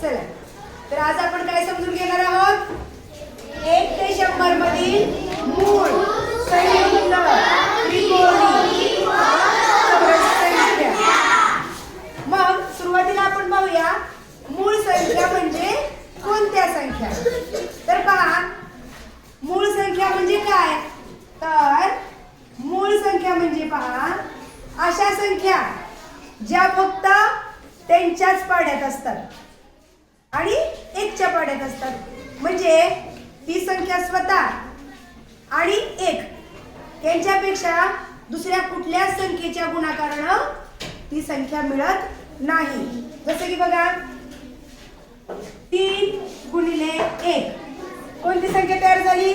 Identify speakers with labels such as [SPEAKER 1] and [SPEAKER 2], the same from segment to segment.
[SPEAKER 1] चला, तर आज आपण काय समजून घेणार आहोत? 1 ते 100 मधील मूळ, संयुक्त, त्रिकोणी, चौरस संख्या. मग सुरुवातीला आपण पाहूया मूळ संख्या म्हणजे कोणत्या संख्या. तर पहा, मूळ संख्या म्हणजे काय? तर मूळ संख्या म्हणजे पहा अशा संख्या ज्या फक्त त्यांच्याच पाड्यात असतात आणि एकच्या पाड्यात असतात. म्हणजे ती संख्या स्वतः आणि एक यांच्यापेक्षा दुसऱ्या कुठल्याच संख्येच्या गुणाकारानं ती संख्या मिळत नाही. जसं की बघा, 3 गुणिले 1 कोणती संख्या तयार झाली?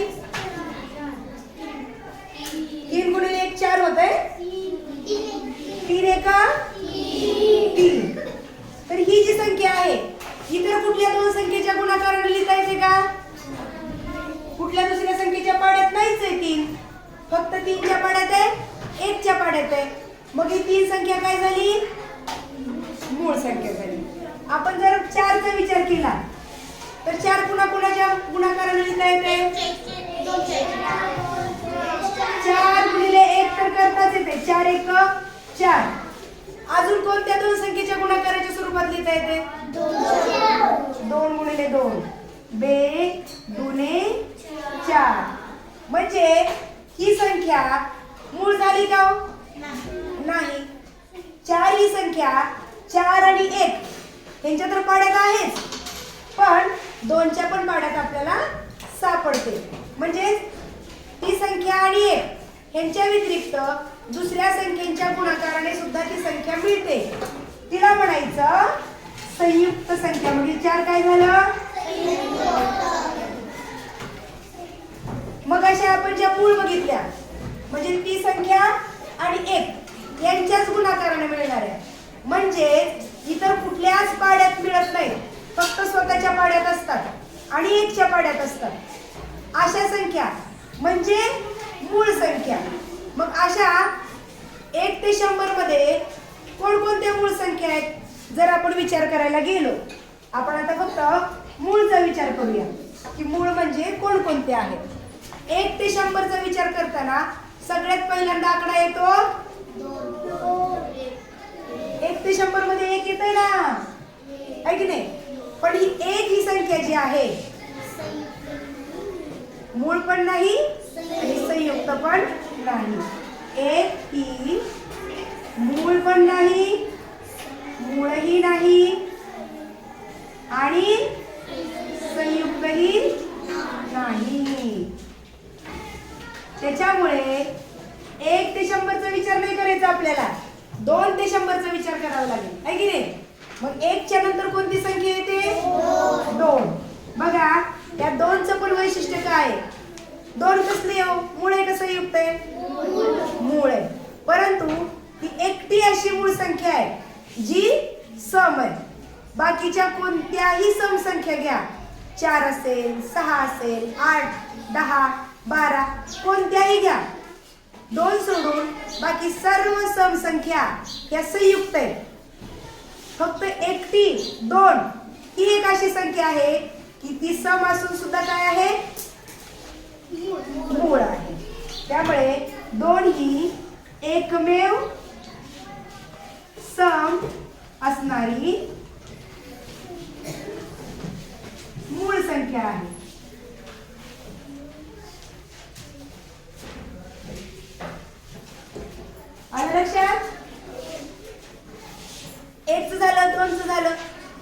[SPEAKER 1] 3 गुणिले 1 4 होत आहे. 3 एका 3. तर ही जी संख्या आहे इतर कुठल्या दोन संख्येच्या गुणाकाराने लिहिता येते का? कुठल्या दुसऱ्या संख्येच्या पाड्यात नाहीच आहे. 3 फक्त 3च्या पाड्यात आहे, 1च्या पाड्यात आहे. मग ही 3 संख्या काय झाली? मूळ संख्या झाली. आपण जर 4चा विचार केला तर 4 पुन्हा कुणाच्या गुणाकाराने लिहिता येते? 4 गुणिले 1 तर करताच येते. 4 1 4. अजून कोणत्या दोन संख्येच्या गुणाकाराच्या स्वरूपात लिहिता येते? 2 गुणिले 2 2 दुने 4. म्हणजे ही संख्या मूळ झाली का? नाही. 4 ही संख्या 4 आणि 1 यांच्या तर पाड्यात आहेच, पण 2च्या पण पाड्यात आपल्याला सापडते. म्हणजे ती संख्या आणि 1 यांच्या व्यतिरिक्त दुसऱ्या संख्येच्या गुणाकाराने सुद्धा ती संख्या मिळते. तिला म्हणायचं संयुक्त संख्या. म्हणजे 4 काय झालं? मग अशा आपण ज्या मूळ बघितल्या म्हणजे ती संख्या आणि 1 यांच्याच गुणाकाराने मिळणार आहे. म्हणजे इतर कुठल्याच पाड्यात मिळत नाही, फक्त स्वतःच्या पाड्यात असतात आणि 1च्या पाड्यात असतात. अशा संख्या म्हणजे मूळ संख्या. मग अशा 1 ते 100 मध्ये कोणकोणत्या मूळ संख्या आहेत? जर आपण विचार करायला गेलो, आपण आता फक्त मूळचा विचार करूया की मूळ म्हणजे कोणकोणते आहेत. 1 ते 100चा विचार करताना सगळ्यात पहिल्यांदा आकडा येतो 1 ते 100 मध्ये 1 येतंय ना, आहे की नाही? पण ही 1 ही संख्या जी आहे मूळ पण नाही आणि संयुक्त पण नाही. 1 ही मूळ पण नाही, मूळही नाही आणि संयुक्तही नाही. त्याच्यामुळे 1 ते 100चा विचार नाही करायचा आपल्याला, 2 ते 100चा विचार करावा लागेल, आहे की नाही? मग 1च्या नंतर कोणती संख्या येते? 2. बघा, या 2चं पण वैशिष्ट्य काय आहे? 2 कसले हो? मूळ आहे का संयुक्त आहे? मूळ आहे. परंतु ती एकटी अशी मूळ संख्या आहे जी सम आहे. बाकीच्या कोणत्याही सम संख्या घ्या, 4 असेल, 6 असेल, 8 10 12 कोणत्याही घ्या, 2 सोडून बाकी सर्व सम संख्या या संयुक्त आहेत. फक्त एकटी 2 ही एक अशी संख्या आहे की ती सम असून सुद्धा काय आहे? मूळ आहे. त्यामुळे 2 ही एकमेव सम असणारी मूळ संख्या आहे. आलं लक्षात? 1चं झालं, 2चं झालं.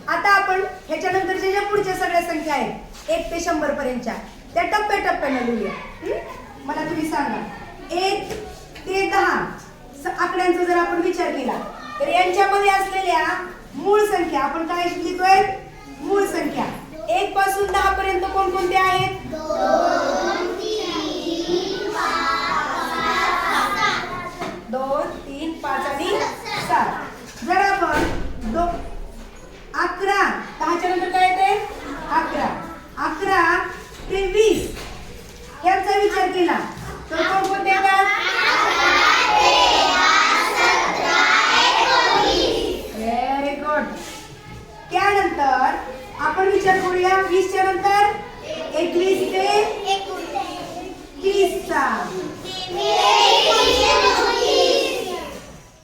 [SPEAKER 1] आता आपण ह्याच्यानंतरच्या ज्या पुढच्या सगळ्या संख्या आहेत 1 ते 100 पर्यंतच्या त्या टप्प्याटप्प्याने लिहूया. मला तुम्ही सांगा, 1 ते 10 आकड्यांचा जर आपण विचार केला तर यांच्यामध्ये असलेल्या मूळ संख्या आपण काय लिहितोय? मूळ संख्या. 1 पासून 10 पर्यंत कोणकोणत्या आहेत? 2 3 5 आणि 7. जर आपण 11 10च्या नंतर काय येते? 11 11 ते 20 ह्याचा विचार केला तर कोणकोणते येतात? Very good. त्यानंतर आपण विचार करूया 20 च्या नंतर 21 ते 30 चा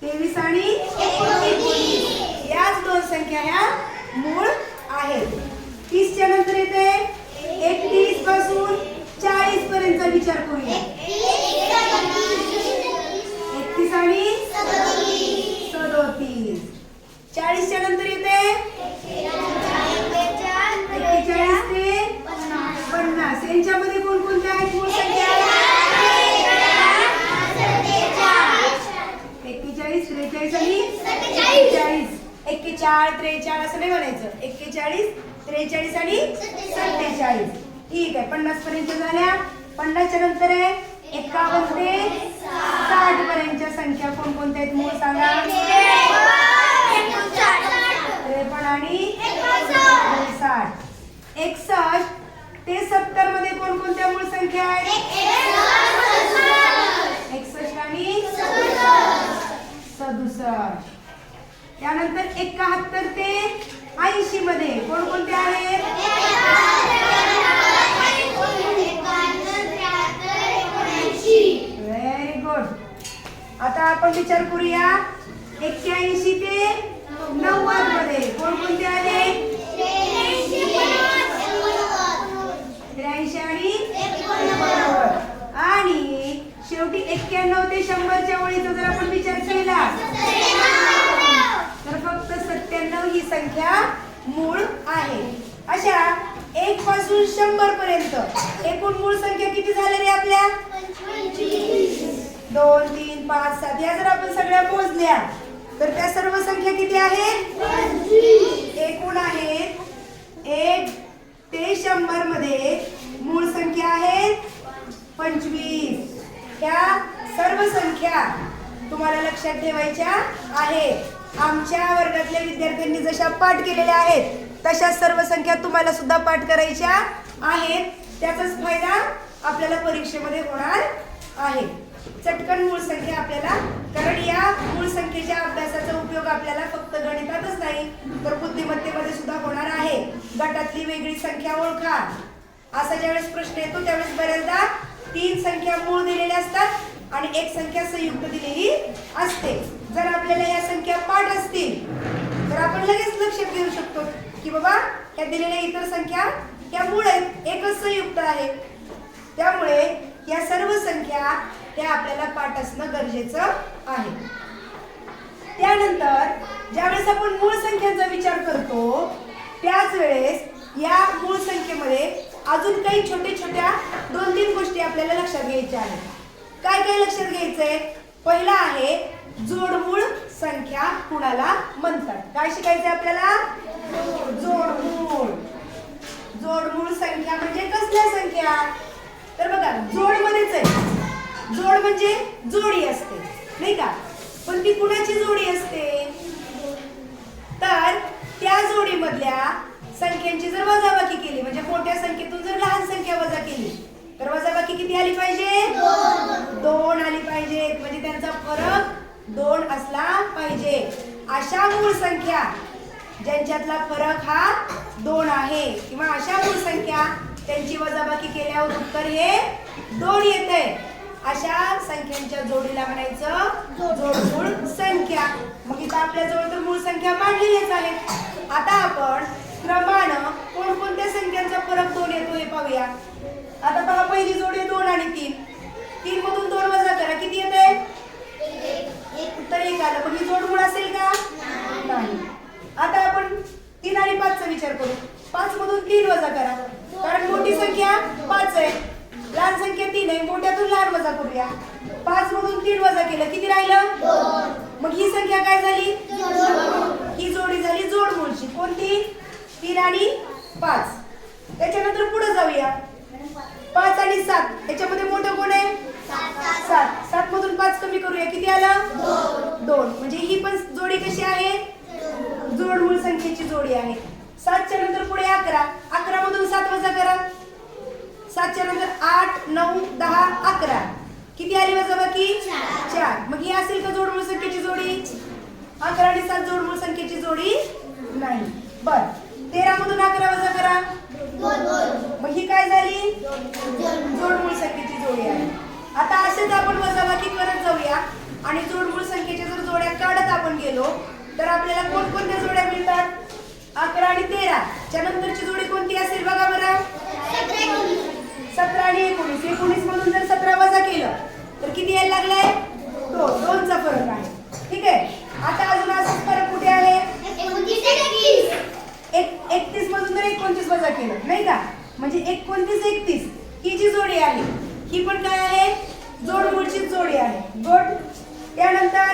[SPEAKER 1] 23 आणि 19 याच दोन संख्या ह्या मूळ आहेत. 30 च्या नंतर येते 31 पासून 40 पर्यंतचा विचार करूया. 31 आणि 37. 40 च्या नंतर येते 41 ते 50. यांच्यामध्ये कोणकोणत्या आहेत मूळ संख्या? 41, 43 आणि 47. 41, 43 असं नाही म्हणायचं. 41, 43 आणि 47. ठीक आहे. 50 पर्यंत झाल्या. 50 च्या नंतर आहे 51 ते 60 पर्यंतच्या संख्या कोणकोणत्या आहेत मूळ सांगा? 53 आणि 60. 61 ते 70 मध्ये कोणकोणत्या मूळ संख्या आहेत? 61 आणि 67. त्यानंतर 71 ते 80 मध्ये कोणकोणत्या आहेत? Very good. आता आपण विचार करूया 81 ते 90 मध्ये कोणकोणते आले? 83 आणि 90. आणि शेवटी 91 ते 100 च्या ओळीचा जर आपण विचार केला तर फक्त 97 ही संख्या मूळ आहे. अशा 1 पासून 100 पर्यंत एकूण मूळ संख्या किती झाल्या रे आपल्या? 2, 3, 5, 7 या जर आपण सगळ्या मोजल्या तर त्या सर्व संख्या किती आहेत? एकूण आहेत 1 ते 100 मध्ये मूळ संख्या आहेत 25. त्या सर्व संख्या तुम्हाला लक्षात ठेवायच्या आहेत. आमच्या वर्गातल्या विद्यार्थ्यांनी जशा पाठ केलेल्या आहेत तशा सर्व संख्या तुम्हाला सुद्धा पाठ करायच्या आहेत. त्याचाच फायदा आपल्याला परीक्षेमध्ये होणार आहे. चटकन मूळ संख्या आपल्याला, कारण या मूळ संख्येच्या अभ्यासाचा उपयोग आपल्याला फक्त गणितातच नाही तर बुद्धिमत्तेमध्ये सुद्धा होणार आहे. गटातली वेगळी संख्या ओळखा असा ज्यावेळेस प्रश्न येतो त्यावेळेस बऱ्याचदा 3 संख्या मूळ दिलेल्या असतात आणि 1 संख्या संयुक्त दिलेली असते. जर आपल्याला या संख्या पाठ असतील तर आपण लगेच लक्षात घेऊ शकतो की बाबा ह्या दिलेल्या इतर संख्या ह्या मूळ आहेत, एकच संयुक्त आहे. त्यामुळे या सर्व संख्या ह्या आपल्याला पाठ असणं गरजेचं आहे. त्यानंतर ज्यावेळेस आपण मूळ संख्यांचा विचार करतो त्याच वेळेस या मूळ संख्येमध्ये अजून काही छोट्या 2-3 गोष्टी आपल्याला लक्षात घ्यायच्या आहेत. काय काय लक्षात घ्यायचंय? पहिला आहे जोडमूळ संख्या कुणाला म्हणतात. काय शिकायचंय आपल्याला? जोडमूळ. जोडमूळ संख्या म्हणजे कसल्या संख्या? तर बघा जोडमध्येच आहे. जोड म्हणजे जोडी असते नाही का? पण ती कुणाची जोडी असते? तर त्या जोडीमधल्या संख्यांची जर वजाबाकी केली म्हणजे मोठ्या संख्येतून जर लहान संख्या वजा केली तर वजाबाकी किती आली पाहिजे? 2 आली पाहिजे. म्हणजे त्यांचा फरक 2 असला पाहिजे. अशा मूळ संख्या ज्यांच्यातला फरक हा 2 आहे किंवा अशा मूळ संख्या त्यांची वजाबाकी केल्यावर उत्तर हे 2 येते. अशा संख्यांच्या जोडीला म्हणायचं जोडमूळ संख्या. मग इथं आपल्या जवळ तर मूळ संख्या मांडलेल्याच आहेत. आता आपण क्रमानं कोणकोणत्या संख्यांचा फरक 2 येतो हे पाहूया. आता पहा पहिली जोडी 2 आणि 3. 3 मधून 2 वजा करा किती येते? उत्तर 1 आलं. पण ही जोडमूळ असेल का? नाही. आता आपण 3 आणि 5 चा विचार करू. 5 मधून 3 वजा करा कारण मोठी संख्या 5 आहे, लहान संख्या 3 आहे. मोठ्यातून लहान वजा करूया. 5 मधून 3 वजा केलं किती राहिलं? 2. मग ही संख्या काय झाली? ही जोडी झाली जोडमूळची. कोणती? 3 आणि 5. त्याच्यानंतर पुढे जाऊया. 5 आणि 7 याच्यामध्ये मोठं कोण आहे? 7. 7 मधून 5 कमी करूया किती आलं? 2. म्हणजे ही पण जोडी कशी आहे? जोडमूळ संख्येची जोडी आहे. 7 च्या नंतर पुढे 11. 11 मधून 7 वजा करा. 7 च्या नंतर 8, 9, 10, 11 किती आली वजाबाकी? 4. मग ही असेल का जोडमूळ संख्येची जोडी? 11 आणि 7 जोडमूळ संख्येची जोडी नाही. बर 13 मधून 11 13 च्या नंतरची जोडी कोणती असेल बघा बरं. 17 आणि 19. 19 मधून जर 17 वजा केलं तर किती यायला लागलाय. 2. 2 चा फरक आहे. ठीक आहे. आता अजून असाच फरक कुठे आहे. 31 मधून जर 29 वजा केलं नाही का, म्हणजे 29 31 ही जी जोडी आहे ही पण काय आहे, जोडमूळची जोडी आहे. गुड. त्यानंतर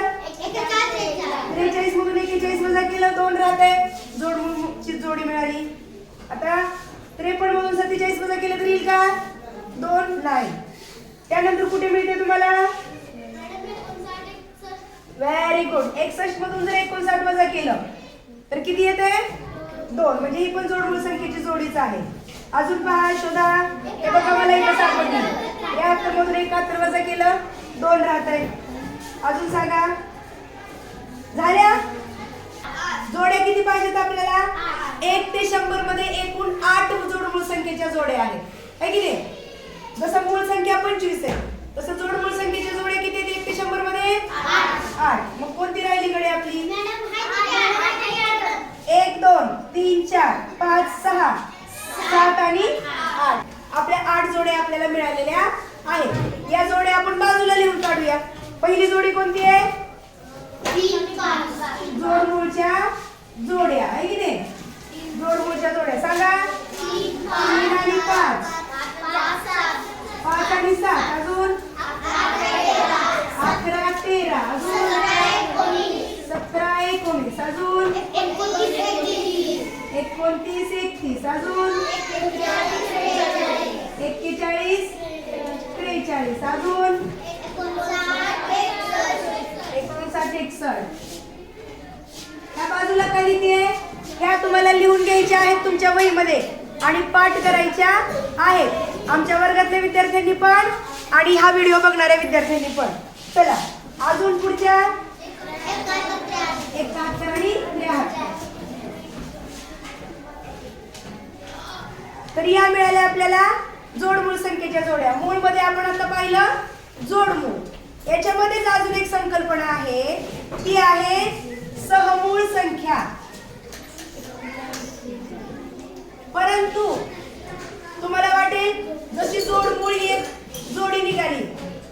[SPEAKER 1] 43 मधून 41 वजा केलं 2 राहते, जोडमूळची जोडी मिळाली. आता 53 मधून 47 वजा केलं तर येईल का, 2 नाही. त्यानंतर कुठे मिळते तुम्हाला, व्हेरी गुड. 61 मधून जर 59 वजा केलं तर किती येते, 2. म्हणजे ही पण जोडमूळ संख्येची जोडीच आहे. अजून पहा, शोधा. हे बघा मला इथं सापडली. 73 मधून 71 वजा केलं 2 राहते. अजून सांगा. झाल्या जोड्या किती पाहिजेत आपल्याला, 1 ते 100 मध्ये एकूण 8 जोडमूळ संख्येच्या जोड्या आहेत, है की नाही. जसं मूळ संख्या 25 आहे तसं जोडमूळ संख्येच्या जोड्या किती आहेत 1 ते 100 मध्ये 8. मग कोणती राहिली कडे आपली, 1 2 3 4 5 6 7 आणि 8. आपल्या 8 जोड्या आपल्याला मिळालेल्या आहेत. या जोड्या आपण बाजूला लिहून काढूया. पहिली जोडी कोणती आहे, जोडमूळच्या जोड्या, आहे की नाही. जोडमूळच्या जोड्या सांगा. 3 आणि 5 5 आणि 7 अजून 11 13 अजून 17 19 अजून 29 31 अजून 41 43 अजून 59 61. ह्या बाजूला काय लिहिते, ह्या तुम्हाला लिहून घ्यायच्या आहेत तुमच्या वहीमध्ये आणि पाठ करायच्या आहेत, आमच्या वर्गातल्या विद्यार्थ्यांनी पण आणि हा व्हिडिओ बघणाऱ्या विद्यार्थ्यांनी पण. चला अजून पुढच्या 71 आणि 73. तर या मिळाल्या आपल्याला जोडमूळ संख्येच्या जोड्या. मूळ मध्ये आपण आता पाहिलं जोडमूळ. याच्यामध्येच अजून एक संकल्पना आहे, ती आहे सहमूळ संख्या. परंतु तुम्हाला वाटेल जशी जोडमूळ ही एक जोडी निघाली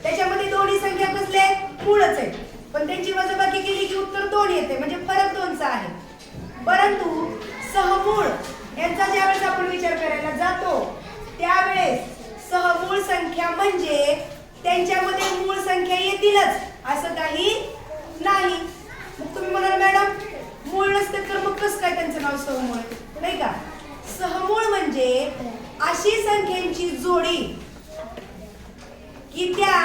[SPEAKER 1] त्याच्यामध्ये दोन्ही संख्या कसले मूळच आहे, पण त्यांची वजाबाकी केली की उत्तर 2 येते, म्हणजे फरक 2चा आहे. परंतु सहमूळ यांचा ज्यावेळेस आपण विचार करायला जातो त्यावेळेस सहमूळ संख्या म्हणजे त्यांच्यामध्ये मूळ संख्या येतीलच असं काही नाही. मग तुम्ही म्हणाल मॅडम मूळ नसते तर मग कसं काय त्यांचं नाव सहमूळ, नाही का. सहमूळ म्हणजे अशी संख्यांची जोडी की त्या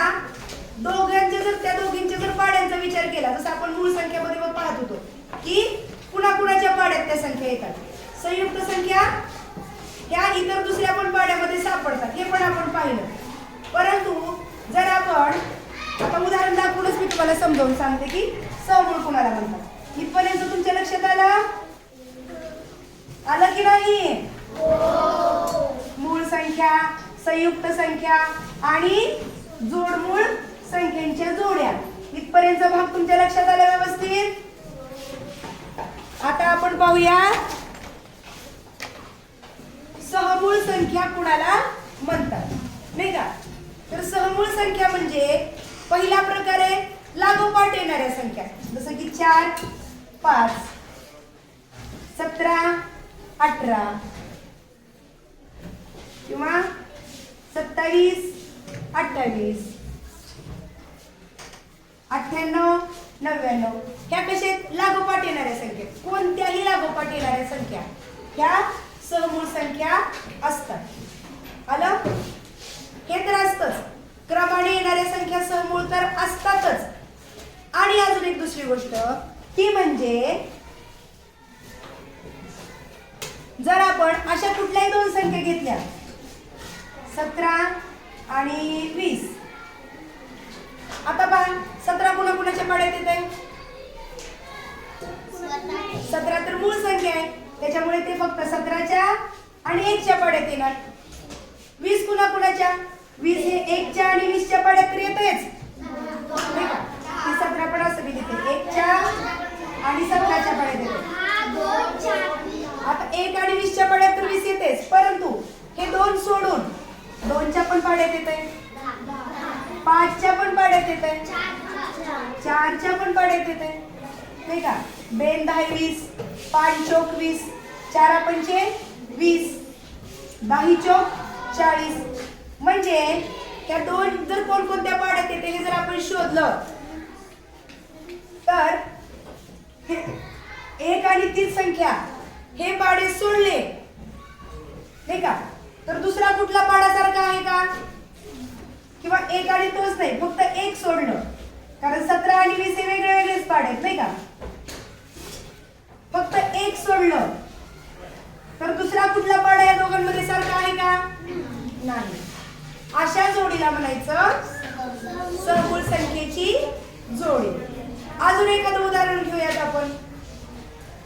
[SPEAKER 1] दोघींच्या जर पाड्यांचा विचार केला, जसं आपण मूळ संख्येमध्ये मग पाहत होतो की कुणाकुणाच्या पाड्यात त्या संख्या येतात. संयुक्त संख्या ह्या इतर दुसऱ्या पण पाड्यामध्ये सापडतात, हे पण आपण पाहिलं. परंतु जर आपण आता उदाहरण दाखवूनच मी तुम्हाला समजावून सांगते की सहमूळ कुणाला म्हणतात. इथपर्यंत तुमच्या लक्षात आलं की नाही. मूळ संख्या, संयुक्त संख्या आणि जोडमूळ संख्यांच्या जोड्या, इथपर्यंत भाग तुमच्या लक्षात आला व्यवस्थित. आता आपण पाहूया सहमूळ संख्या कुणाला म्हणतात, नाही का. तर सहमूळ संख्या म्हणजे पहिला प्रकार आहे लागोपाठ येणाऱ्या संख्या, जसं की 4 5 17 18 किंवा 27 28 98 99. ह्या कशा लागोपाठ येणाऱ्या संख्या, कोणत्याही लागोपाठ येणाऱ्या संख्या ह्या सहमूळ संख्या असतात. आलं, हे तर असतंच. क्रमाने येणाऱ्या संख्या सहमूळ तर असतातच. आणि अजून एक दुसरी गोष्ट ती म्हणजे जर आपण अशा कुठल्याही 2 संख्या घेतल्या 17 आणि 20. आता पहा 17 कुणाकुणाच्या पाड्यात येत आहे, 17 तर मूळ संख्या आहे त्याच्यामुळे ते फक्त 17च्या आणि 1च्या पाड्यात येणार. 20 कुणाकुणाच्या, 20 हे 1च्या आणि 20च्या पाड्यात तर येतेच, नाही का. 17 पण असं बी देते 1च्या आणि 17च्या पाड्यात येते. आता 1 आणि येतेच, परंतु हे 2 सोडून 2च्या पण पाड्यात येते, 5च्या पण पाड्यात येते, 4च्या पण पाड्यात येते, नाही का? बेन 10 20, 5 चौक 20, 4 पंचे 20, 10 चौक 40. म्हणजे त्या 2 जर कोणकोणत्या पाड्यात येते हे जर आपण शोधलं तर 1 आणि 3 संख्या हे पाडे सोडले, नाही का? तर दुसरा कुठला पाडा सारखा आहे का? किंवा 1 आणि तोच नाही, फक्त 1 सोडलं, कारण 17 आणि 20 हे वेगळे वेगळेच पाडे आहेत, नाही का? फक्त 1 सोडलं तर दुसरा कुठला पाडा या दोघांमध्ये सारखा आहे का? नाही. अशा जोडीला म्हणायचं सहमूळ संख्येची जोडी. अजून एखादं उदाहरण घेऊयात आपण.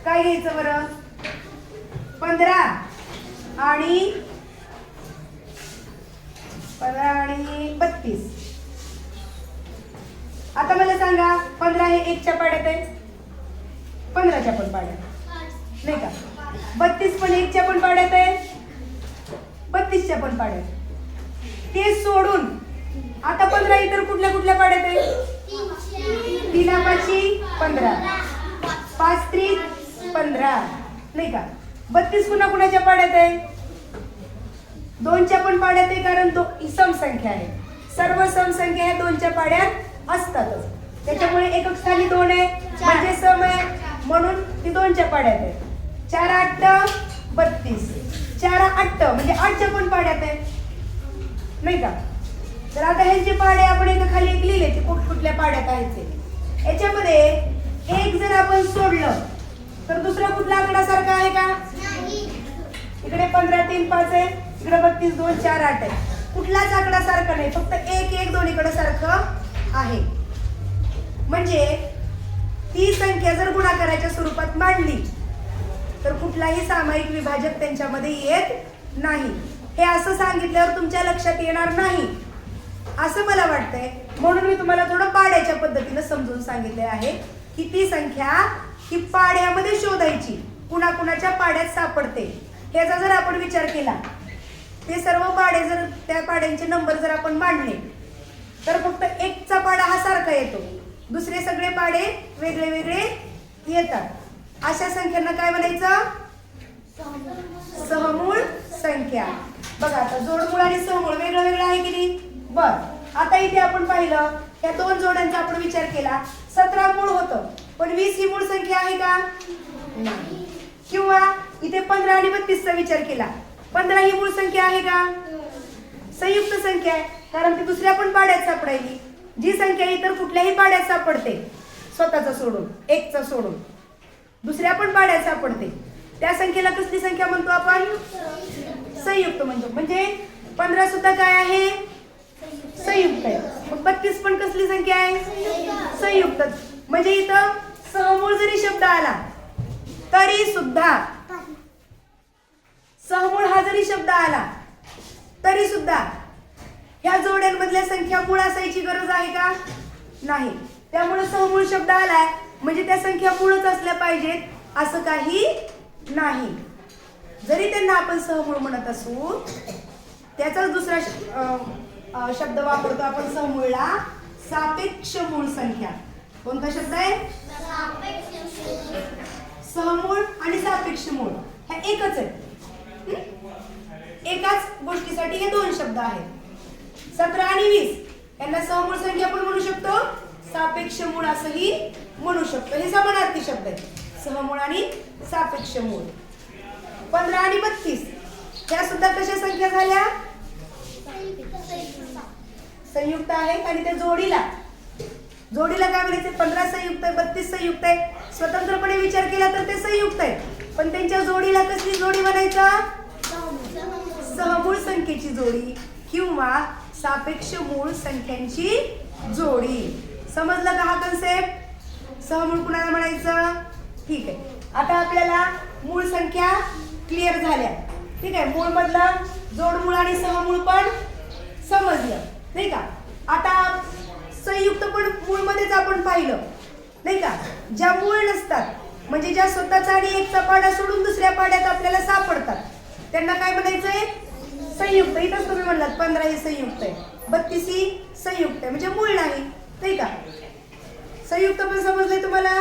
[SPEAKER 1] काय घ्यायचं बरं? 15 आणि 32. आता मला सांगा, 15 हे 1च्या पाड्यात आहे, 15च्या पण पाड्यात, नाही का? 32 पण 1च्या पण पाड्यात आहे, 32च्या पण पाड्यात. ते सोडून आता 15 इतर कुठल्या कुठल्या पाड्यात आहे? 3 5 15, 5 3 15, नाही का? 32 पुन्हा कुणाच्या पाड्यात आहे? 2च्या पण पाड्यात आहे, कारण तो सम संख्या आहे. सर्व सम संख्या ह्या 2च्या पाड्यात असतातच. त्याच्यामुळे एकक स्थानी 2 आहे म्हणजे सम आहे, म्हणून ती 2च्या पाड्यात आहे. 4 8 32, 4 8 म्हणजे 8च्या पण पाड्यात आहे, नाही का? तर आता ह्यांचे पाडे आपण एका खाली एक लिहिले ते कुठल्या पाड्यात आहेत ते. याच्यामध्ये 1 जर आपण सोडलं तर दुसरा कुठला आकडा सारखा आहे का? इकडे 15 3 5 आहे, इकडे 32 2 4 8 आहे. कुठलाच आकडा सारखा नाही, फक्त 1 1 दोन्हीकडे सारखं आहे. म्हणजे ती संख्या जर गुणाकाराच्या स्वरूपात मांडली तर कुठलाही सामायिक विभाजक त्यांच्यामध्ये येत नाही. हे असं सांगितल्यावर तुमच्या लक्षात येणार नाही असं मला वाटतंय, म्हणून मी तुम्हाला थोडं पाड्याच्या पद्धतीने समजून सांगितले आहे की ती संख्या ही पाड्यामध्ये शोधायची, कुणाकुणाच्या पाड्यात सापडते. ह्याचा जर आपण विचार केला, ते सर्व पाडे जर त्या पाड्यांचे नंबर जर आपण मांडले तर फक्त 1चा पाडा हा सारखा येतो, दुसरे सगळे पाडे वेगळे वेगळे येतात. अशा संख्यांना काय म्हणायचं? सहमूळ संख्या. बघा आता जोडमूळ आणि सहमूळ वेगळं वेगळं आहे की नाही? बर, आता इथे आपण पाहिलं या 2 जोड्यांचा आपण विचार केला, 17 मूळ होतं, पण 20 ही मूळ संख्या आहे का? नाही. किंवा इथे 15 आणि 32चा विचार केला, 15 ही मूळ संख्या आहे का? संयुक्त संख्या आहे, कारण ती दुसऱ्या पण पाड्यात सापडायली. जी संख्या इतर कुठल्याही पाड्यात सापडते, स्वतःचा सोडून 1चा सोडून दुसऱ्या पण पाड्यात सापडते, त्या संख्येला कसली संख्या म्हणतो आपण? संयुक्त म्हणतो. म्हणजे 15 सुद्धा काय आहे? संयुक्त आहे. मग 32 पण कसली संख्या आहे? संयुक्त. म्हणजे इथं सहमूळ जरी शब्द आला तरी सुद्धा, सहमूळ हा जरी शब्द आला तरी सुद्धा ह्या जोड्यांमधल्या संख्या मूळ असायची गरज आहे का? नाही. त्यामुळे सहमूळ शब्द आलाय म्हणजे त्या संख्या मूळच असल्या पाहिजेत असं काही नाही. जरी त्यांना आपण सहमूळ म्हणत असू, त्याचाच दुसरा शब्द वापरतो आपण सहमूळला, सापेक्ष मूळ संख्या. कोणता शब्द आहे? सहमूळ आणि सापेक्ष मूळ ह्या एकच आहे. एकाच गोष्टीसाठी हे 2 शब्द आहेत. 17 आणि 20 यांना सहमूळ संख्या पण म्हणू शकतो, सापेक्ष मूळ असंही म्हणू शकतो. हे समानार्थी शब्द आहेत, सहमूळ आणि सापेक्ष मूळ. 15 आणि 32 त्या सुद्धा कशा संख्या झाल्या? संयुक्त आहेत. आणि त्या जोडीला काय म्हणायचे? 15 संयुक्त आहे, 32 संयुक्त आहे. स्वतंत्रपणे विचार केला तर ते संयुक्त आहे, पण त्यांच्या जोडीला कसली जोडी म्हणायचा? सहमूळ संख्येची जोडी किंवा सापेक्ष मूळ संख्यांची जोडी. समजलं का हा कन्सेप्ट? सहमूळ कुणाला म्हणायचं? ठीक आहे. आता आपल्याला मूळ संख्या क्लिअर झाल्या, ठीक आहे. मूळ मधलं जोडमूळ आणि सहमूळ पण समजलं, नाही का? आता संयुक्त पण मूळ मध्येच आपण पाहिलं, नाही का? ज्या मूळ नसतात म्हणजे ज्या स्वतःचा आणि 1चा पाडा सोडून दुसऱ्या पाड्यात आपल्याला सापडतात त्यांना काय म्हणायचंय? संयुक्त. इथंच तुम्ही म्हणलात 15 ही संयुक्त आहे, 32 ही संयुक्त आहे, म्हणजे मूळ नाही, नाही का? संयुक्त पण समजलंय तुम्हाला?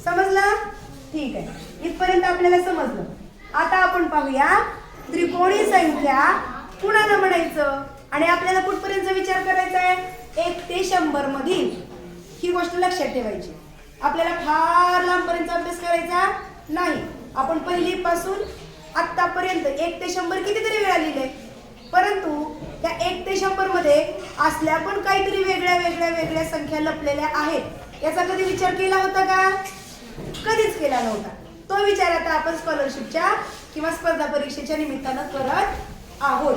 [SPEAKER 1] समजलं? ठीक आहे, इथपर्यंत आपल्याला समजलं. आता आपण पाहूया त्रिकोणी संख्या कुणाला म्हणायचं आणि आपल्याला कुठपर्यंत विचार करायचा आहे? 1 ते 100 मधील. ही गोष्ट लक्षात ठेवायची. आपल्याला फार लांबपर्यंत अभ्यास करायचा नाही. आपण पहिलीपासून आतापर्यंत 1 ते 100 कितीतरी वेळा लिहिले, परंतु त्या 1 ते 100 मध्ये असल्या पण काहीतरी वेगळ्या वेगळ्या वेगळ्या संख्या लपलेल्या आहेत. याचा कधी विचार केला होता का? कधीच केला नव्हता. तो विचार आता आपण स्कॉलरशिपच्या किंवा स्पर्धा परीक्षेच्या निमित्तानं करत आहोत.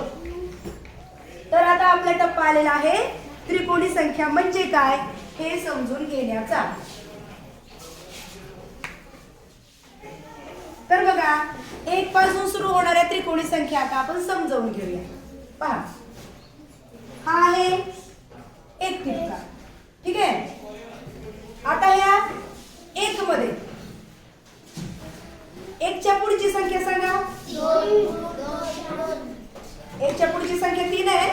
[SPEAKER 1] तर आता आपला टप्पा आलेला आहे त्रिकोणी संख्या म्हणजे काय हे समजून घेण्याचा. तर बघा, 1 पासून सुरू होणाऱ्या त्रिकोणी संख्या आता आपण समजावून घेऊया. पहा, हा आहे 1 ठिपका, ठीक आहे. आता या 1 मध्ये 1 च्या पुढची संख्या सांगा. 1 च्या पुढची संख्या 3 आहे.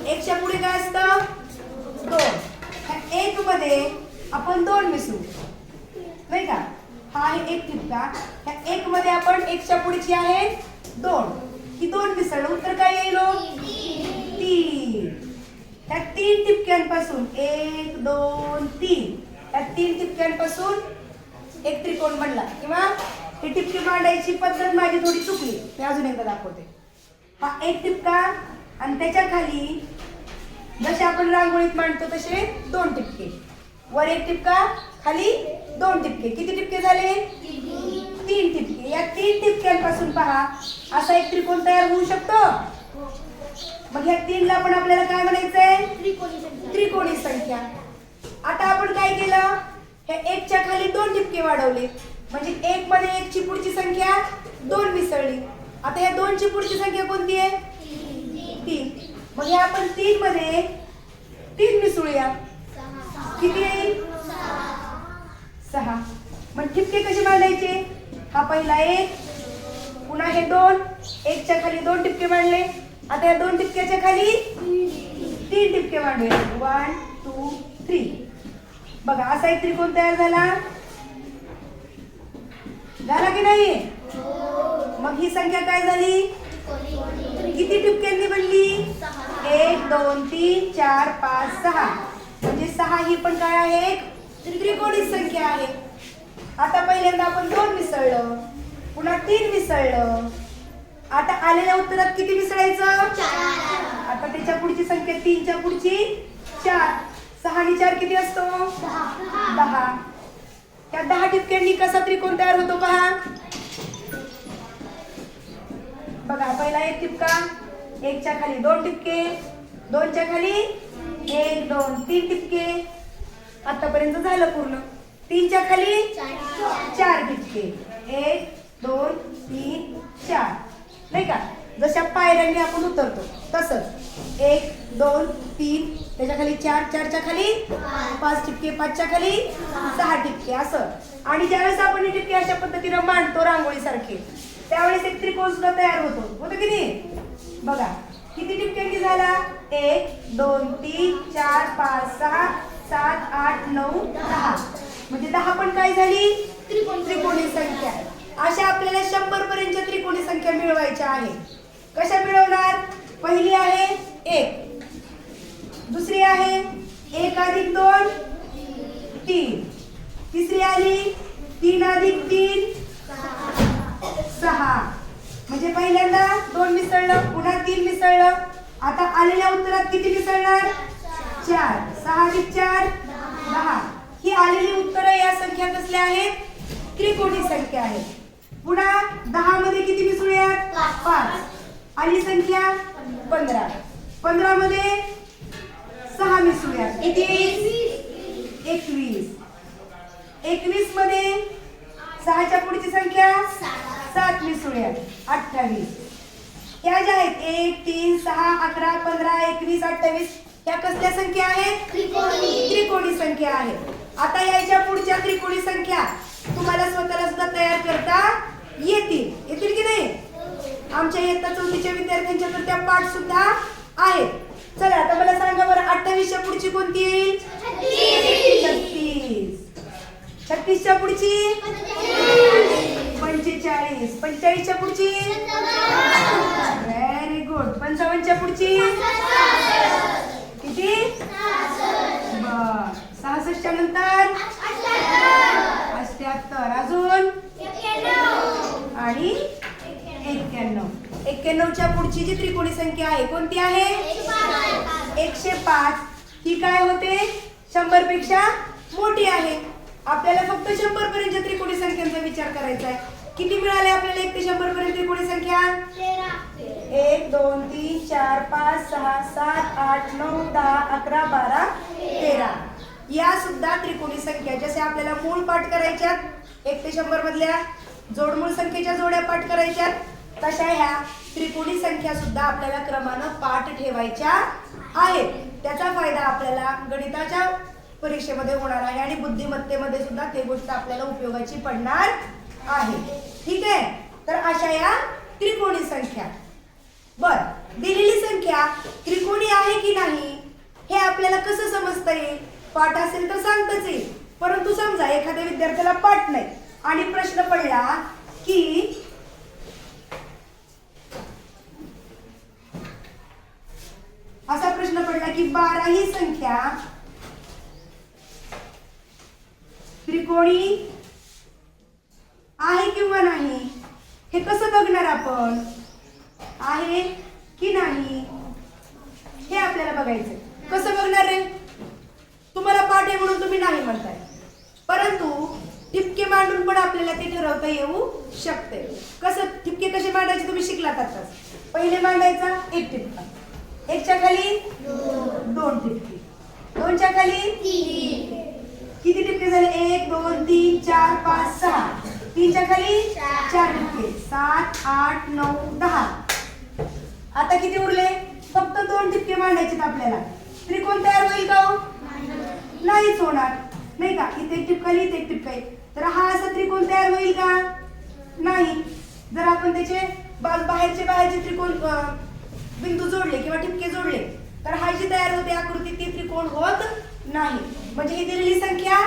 [SPEAKER 1] 1 च्या पुढे काय असतं? 2. 1 मध्ये आपण 2 मिसळू, नाही का? हा आहे 1 ठिपका. ह्या 1 मध्ये आपण 1 च्या पुढची आहे 2, ही 2 मिसळलं, उत्तर काय येईल? 3. ह्या 3 ठिपक्यांपासून 1 2 3 ह्या 3 ठिपक्यांपासून एक त्रिकोण बनला. किंवा ही टिपकी मांडायची पद्धत माझी थोडी चुकली, मी अजून एकदा दाखवते. हा 1 टिपका आणि त्याच्या खाली जसे आपण रांगोळीत मांडतो तसे 2 टिपके. वर 1 टिपका, खाली 2 टिपके. किती टिपके झाले? 3 टिपके. या 3 टिपक्यांपासून पहा असा एक त्रिकोण तयार होऊ शकतो. मग ह्या 3 ला पण आपल्याला काय म्हणायचंय? त्रिकोणी संख्या. आता आपण काय केलं? ह्या 1 च्या खाली 2 टिपके वाढवले, म्हणजे 1 मध्ये 1 ची पुढची संख्या 2 मिसळली. आता ह्या 2 ची पुढची संख्या कोणती आहे? 3. मग हे आपण 3 मध्ये 3 मिसळूया, किती येईल? 6. मग ठिपके कसे मांडायचे? हा पहिला 1, पुन्हा हे 2, 1 च्या खाली 2 टिपके मांडले. आता या 2 टिपक्याच्या खाली 3 टिपके मांडले. 1 2 3. बघा, असा एक त्रिकोण तयार झाला. झाला की नाही? मग ही संख्या काय झाली? किती टिपक्यांनी बनली? 1 2 3 4 5 6. म्हणजे 6 ही पण काय आहे? त्रिकोणी संख्या आहे. आता पहिल्यांदा आपण 2 मिसळलं, पुन्हा 3 मिसळलं. आता आलेल्या उत्तरात किती मिसळायचं? 4. आता त्याच्या पुढची संख्या 3 च्या पुढची 4. 6 आणि 4 किती असतो? 10. त्या 10 टिपक्यांनी कसा त्रिकोण तयार होतो पहा. बघा, पहिला 1 टिपका, 1 च्या खाली 2 टिपके, 2 च्या खाली 1 2 3 टिपके. आतापर्यंत झालं पूर्ण. 3 च्या खाली 4 टिपके, 1 2 3 4, नाही का? जशा पायऱ्यांनी आपण उतरतो तसंच 1 2 3 त्याच्या खाली 4, 4 च्या खाली 5 टिपके, 5 च्या खाली 6 टिपके असं. आणि ज्यावेळेस आपण हे टिपके अशा पद्धतीनं मांडतो रांगोळीसारखे, त्यावेळेस एक त्रिकोण सुद्धा तयार होतो की नाही? बघा, किती टिपक्यांनी झाला? 1 2 3 4 5 6 7 8 9 10. म्हणजे 10 पण काय झाली? त्रिकोणी संख्या. अशा आपल्याला 100 पर्यंतच्या त्रिकोणी संख्या मिळवायच्या आहे. कशा मिळवणार? पहिली आहे 1, दुसरी आहे 1 अधिक 2 3, तिसरी आली 3 अधिक 3 6. म्हणजे पहिल्यांदा 2 मिसळलं, पुन्हा 3 मिसळलं. आता आलेल्या उत्तरात किती मिसळणार? 4. 6 अधिक 4 10. ही आलेली उत्तरं या संख्या कसल्या आहेत? त्रिकोणी संख्या आहेत. पुन्हा 10 मध्ये किती मिसळूयात? 5. आली संख्या 15. 15 मध्ये 6 मिसळूयात, किती? 21. 21 मध्ये 6 च्या पुढची संख्या 7 मिसळूयात, 28. ह्या ज्या आहेत 1 3 6 11 15 21 28 ह्या कसल्या संख्या आहेत? त्रिकोणी संख्या आहेत. आता याच्या पुढच्या त्रिकोणी संख्या तुम्हाला स्वतःला सुद्धा तयार करता येतील की नाही? आमच्या इयत्ता 4थीच्या विद्यार्थ्यांच्या तर त्या पाठ सुद्धा आहेत. चला आता मला सांगा बरं 28च्या पुढची कोणती येईल? 36. 36च्या पुढची 45. 45च्या पुढची व्हेरी गुड. 55च्या पुढची किती? बर. 66च्या नंतर 78. अजून आणि 91. 91च्या पुढची जी त्रिकोणी संख्या आहे कोणती आहे? 105. ही काय होते? 100 पेक्षा मोठी आहे. आपल्याला फक्त 100 पर्यंतच्या त्रिकोणी संख्यांचा विचार करायचा आहे. किती मिळाले आपल्याला 1 ते 100 पर्यंत त्रिकोणी संख्या? 1 2 3 4 5 6 7 8 9 10 11 12 13. या सुद्धा त्रिकोणी संख्या जसे आपल्याला मूळ पाठ करायच्यात 1 ते 100 मधल्या, जोडमूळ संख्येच्या जोड्या पाठ करायच्यात, तशा ह्या त्रिकोणी संख्या सुद्धा आपल्याला क्रमानं पाठ ठेवायच्या आहेत. त्याचा फायदा आपल्याला गणिताच्या परीक्षेमध्ये होणार आहे आणि बुद्धिमत्तेमध्ये सुद्धा ते गोष्ट आपल्याला उपयोगाची पडणार आहे. ठीक आहे. तर अशा या त्रिकोणी संख्या. बर, दिलेली संख्या त्रिकोणी आहे की नाही हे आपल्याला कसं समजता येईल? पाठ असेल तर सांगताच येईल. परंतु समजा एखाद्या विद्यार्थ्याला पाठ नाही आणि प्रश्न पडला की असा प्रश्न पडला की 12 ही संख्या त्रिकोणी आहे किंवा नाही हे कसं बघणार आपण? आहे की नाही हे आपल्याला बघायचं. कसं बघणार रे? तुम्हाला पाठ आहे म्हणून तुम्ही नाही म्हणताय, परंतु ठिपके मांडून पण आपल्याला ते ठरवता येऊ शकते. कसं ठिपके कसे मांडायचे तुम्ही शिकलात आताच. पहिले मांडायचा 1 ठिपका, 1च्या खाली 2 ठिपके, 2च्या खाली 3. किती ठिपके झाले? 1 2 3 4 5 6. 3च्या खाली 4 ठिपके, 7 8 9 10. आता किती उरले? फक्त 2 ठिपके मांडायचे आपल्याला. त्रिकोण तयार होईल का हो? नाहीच होणार, नाही का? इथे एक ठिपका, इथे एक ठिपका. तर हा असा त्रिकोण तयार होईल का? नाही. जर आपण त्याचे बाहेरचे त्रिकोण बिंदू जोडले किंवा ठिपके जोडले तर हा जी तयार होते आकृती ती त्रिकोण होत नाही. म्हणजे ही दिलेली संख्या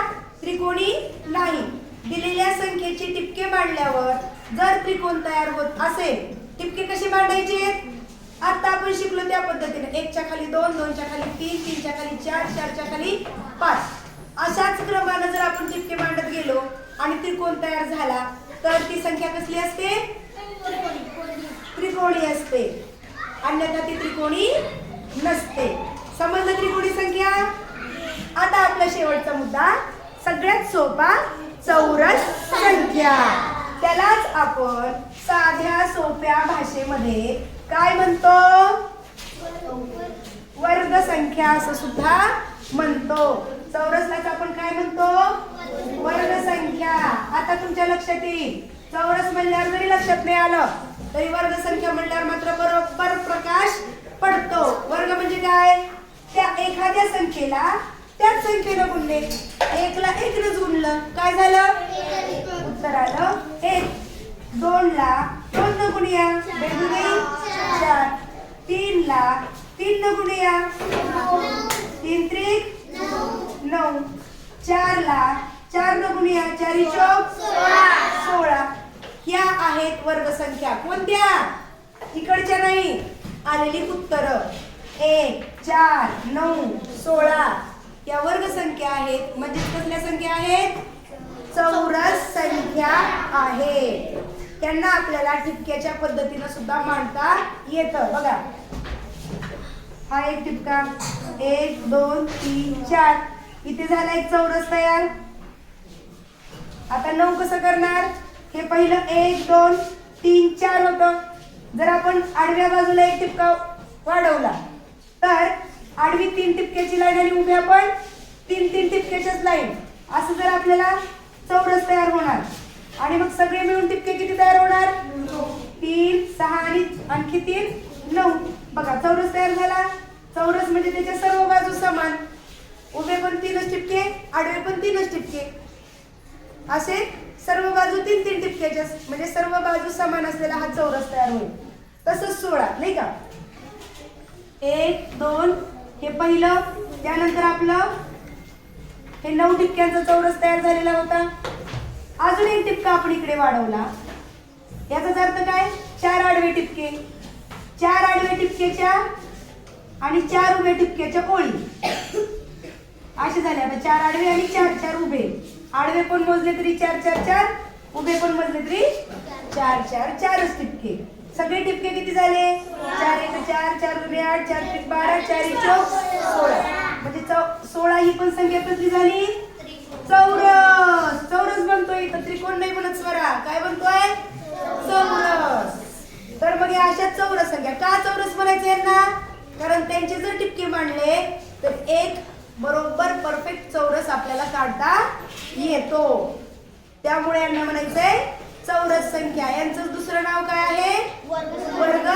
[SPEAKER 1] त्रिकोणी नाही. दिलेल्या संख्येची ठिपके मांडल्यावर जर त्रिकोण तयार होत असेल, ठिपके कसे मांडायचे आता आपण शिकलो त्या पद्धतीने. 1च्या खाली 2, 2च्या खाली 3, 3च्या खाली 4, 4च्या खाली 5. अशाच क्रमाने जर आपण ठिपके मांडत गेलो आणि त्रिकोण तयार झाला तर ती संख्या कसली असते? त्रिकोणी असते. अन्यथा ती त्रिकोणी नसते. समजलं त्रिकोणी संख्या? आता आपला शेवटचा मुद्दा सगळ्यात सोपा, चौरस संख्या. त्यालाच आपण साध्या सोप्या भाषेमध्ये काय म्हणतो? वर्ग संख्या असं सुद्धा म्हणतो. चौरसलाच आपण काय म्हणतो? वर्ग संख्या. आता तुमच्या लक्षात येईल, चौरस म्हणल्यावर जरी लक्षात नाही आलं तरी वर्ग संख्या म्हणल्यावर मात्र बरोबर प्रकाश पडतो. वर्ग म्हणजे काय? त्या एखाद्या संख्येला त्याच संख्येनं गुणले. 1ला 1 गुणलं काय झालं? उत्तर आलं 1. 2ला 2 गुणूया 4. 3ला 3 गुणूया 3 त्रिक 9. 4ला 4 गुणूया 4 चौक 16. या आहेत वर्ग संख्या. कोणत्या? इकडच्या नाही, आलेली उत्तर 1 4 9 16 या वर्ग संख्या आहेत. म्हणजे कसल्या संख्या आहेत? चौरस संख्या आहेत. त्यांना आपल्याला ठिपक्याच्या पद्धतीने सुद्धा मांडता येतं. बघा, हा एक ठिपका 1 2 3 4. इथे झाला एक चौरस तयार. आता 9 कसं करणार? हे पहिलं 1 2 3 4 होतं. जर आपण आडव्या बाजूला एक ठिपका वाढवला तर आडवी 3 ठिपक्याची लाईन आणि उभ्या पण 3 ठिपक्याच्याच लाईन, असं जर आपल्याला चौरस तयार होणार. आणि मग सगळे मिळून ठिपके किती तयार होणार? 3 6 आणि आणखी 3 9. बघा, चौरस तयार झाला. चौरस म्हणजे त्याच्या सर्व बाजू समान, उभे पण 3च ठिपके, आडवे पण 3च ठिपके, असे सर्व बाजू 3 ठिपक्याच्या, म्हणजे सर्व बाजू समान असलेला हा चौरस तयार होईल. तसंच 16 नाही का. 1 2 हे पहिलं, त्यानंतर आपलं हे 9 ठिपक्यांचा चौरस तयार झालेला होता. अजून एक ठिपका आपण इकडे वाढवला. याचाच अर्थ काय, 4 आडवे ठिपके, 4 आडवे ठिपक्याच्या आणि 4 उभ्या ठिपक्याच्या ओळी असे झाले. आता 4 आडवे आणि 4 उभे. आडवे पण मोजले तरी 4 4 4, उभे पण मोजले तरी 4 4 4च ठिपके. सगळे ठिपके किती झाले, 4 1 4, 4 2 8, 4 3 12, 4 1 16. म्हणजे 16 ही पण संख्या कसली झाली, चौरस. चौरस बनतोय, तर त्रिकोण नाही बनत स्वरा. काय बनतोय, चौरस. तर मग या अशा चौरस संख्या. का चौरस म्हणायचं यांना, कारण त्यांचे जर टिपके मांडले तर एक बरोबर परफेक्ट चौरस आपल्याला काढता येतो. त्यामुळे यांना म्हणायचंय चौरस संख्या. यांचं दुसरं नाव काय आहे, वर्ग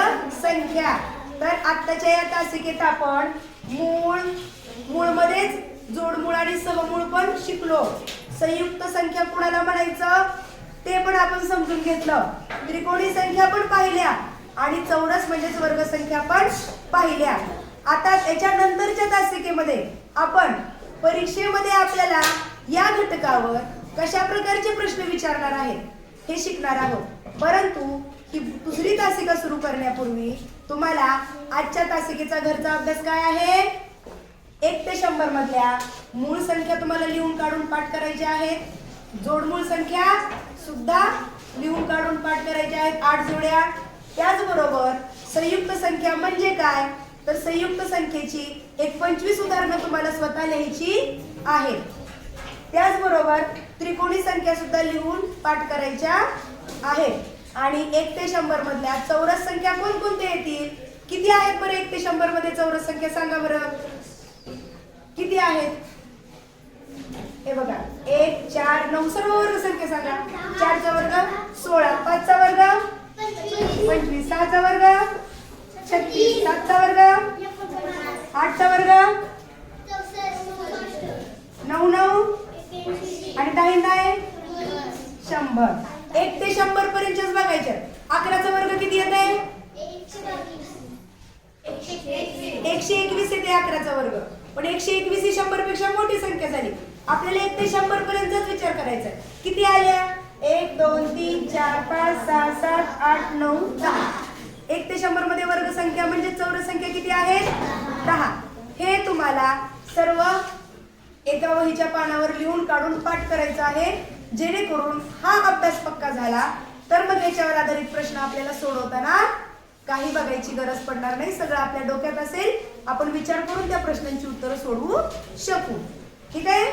[SPEAKER 1] संख्या. तर आत्ताच्या या तासिकेत आपण मूळ मध्येच जोडमूळ आणि सहमूळ पण शिकलो. संयुक्त संख्या कुणाला म्हणायचं ते पण आपण समजून घेतलं. त्रिकोणी संख्या पण पाहिल्या आणि चौरस म्हणजेच वर्ग संख्या पण पाहिल्या. आता त्याच्यानंतरच्या तासिकेमध्ये आपण परीक्षेमध्ये आपल्याला या घटकावर कशा प्रकारचे प्रश्न विचारणार आहेत हे शिकणार आहोत. परंतु ही दुसरी तासिका सुरू करण्यापूर्वी तुम्हाला आजच्या तासिकेचा घरचा अभ्यास काय आहे, 1 ते 100 मधल्या मूळ संख्या तुम्हाला लिहून काढून पाठ करायच्या आहेत. जोडमूळ संख्या सुद्धा लिहून काढून पाठ करायच्या आहेत, 8 जोड्या. त्याचबरोबर संयुक्त संख्या म्हणजे काय, तर संयुक्त संख्येची एक 25 उदाहरणं तुम्हाला स्वतः लिहायची आहेत. त्याचबरोबर त्रिकोणी संख्या सुद्धा लिहून पाठ करायच्या आहेत. आणि 1 ते 100 मधल्या चौरस संख्या कोणकोणत्या येतील, किती आहेत बरं 1 ते 100 मध्ये चौरस संख्या सांगा बरं, किती आहेत. हे बघा 1 4 9 सर्व वर्ग संख्या सांगा. 4 चा वर्ग 16, 5 चा वर्ग 25, 6 चा वर्ग 36, 7 चा वर्ग 8 चा वर्ग 9 9 आणि 10 आहे 100. 1 ते 100 पर्यंतच बघायचे. 11 चा वर्ग किती येत आहे, 121 येते 11 चा वर्ग. पण 121 ही 100 पेक्षा मोठी संख्या झाली. आपल्याला 1 ते 100 पर्यंतच विचार करायचा. किती आल्या, 1 2 3 4 5 6 7 8 9 10. 1 ते 100 मध्ये वर्ग संख्या म्हणजे चौरस संख्या किती आहे, 10. हे तुम्हाला सर्व एका वहीच्या पानावर लिहून काढून पाठ करायचं आहे. जेणेकरून हा अभ्यास पक्का झाला तर मग याच्यावर आधारित प्रश्न आपल्याला सोडवताना काही बघायची गरज पडणार नाही. सगळं आपल्या डोक्यात असेल. आपण विचार करून त्या प्रश्नांची उत्तरं सोडवू शकू. ठीक आहे.